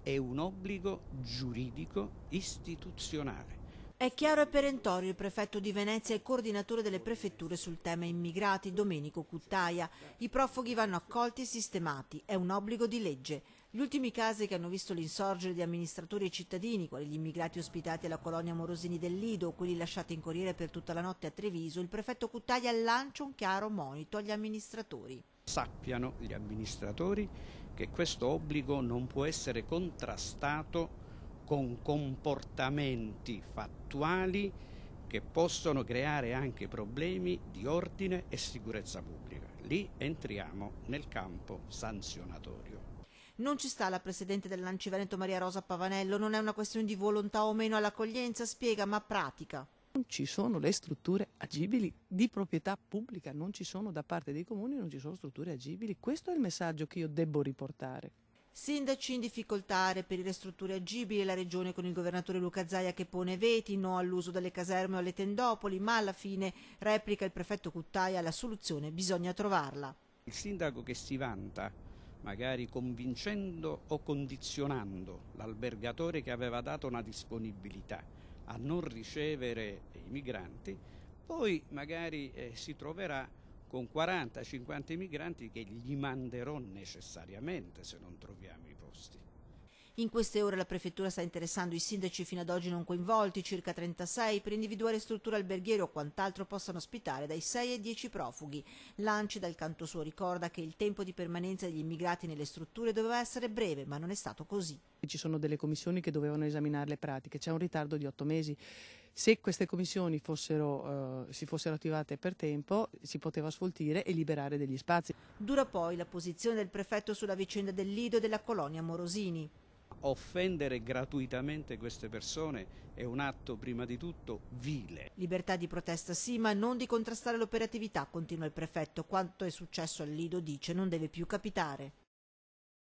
è un obbligo giuridico istituzionale. È chiaro e perentorio il prefetto di Venezia e coordinatore delle prefetture sul tema immigrati, Domenico Cuttaia. I profughi vanno accolti e sistemati, è un obbligo di legge. Gli ultimi casi che hanno visto l'insorgere di amministratori e cittadini, quali gli immigrati ospitati alla colonia Morosini del Lido o quelli lasciati in corriere per tutta la notte a Treviso, il prefetto Cuttaia lancia un chiaro monito agli amministratori. Sappiano gli amministratori che questo obbligo non può essere contrastato con comportamenti fattuali che possono creare anche problemi di ordine e sicurezza pubblica. Lì entriamo nel campo sanzionatorio. Non ci sta la presidente dell'Anci Veneto Maria Rosa Pavanello, non è una questione di volontà o meno all'accoglienza, spiega, ma pratica. Non ci sono le strutture agibili di proprietà pubblica, non ci sono da parte dei comuni, non ci sono strutture agibili. Questo è il messaggio che io debbo riportare. Sindaci in difficoltà a reperire strutture agibili, la regione con il governatore Luca Zaia che pone veti, no all'uso delle caserme o alle tendopoli, ma alla fine, replica il prefetto Cuttaia, la soluzione bisogna trovarla. Il sindaco che si vanta, magari convincendo o condizionando l'albergatore che aveva dato una disponibilità a non ricevere i migranti, poi magari si troverà con 40-50 migranti che gli manderò necessariamente se non troviamo i posti. In queste ore la prefettura sta interessando i sindaci fino ad oggi non coinvolti, circa 36, per individuare strutture alberghiere o quant'altro possano ospitare dai 6 ai 10 profughi. L'Anci dal canto suo ricorda che il tempo di permanenza degli immigrati nelle strutture doveva essere breve, ma non è stato così. Ci sono delle commissioni che dovevano esaminare le pratiche, c'è un ritardo di 8 mesi. Se queste commissioni si fossero attivate per tempo, si poteva sfoltire e liberare degli spazi. Dura poi la posizione del prefetto sulla vicenda del Lido e della colonia Morosini. Offendere gratuitamente queste persone è un atto prima di tutto vile. Libertà di protesta sì, ma non di contrastare l'operatività, continua il prefetto. Quanto è successo al Lido, dice, non deve più capitare.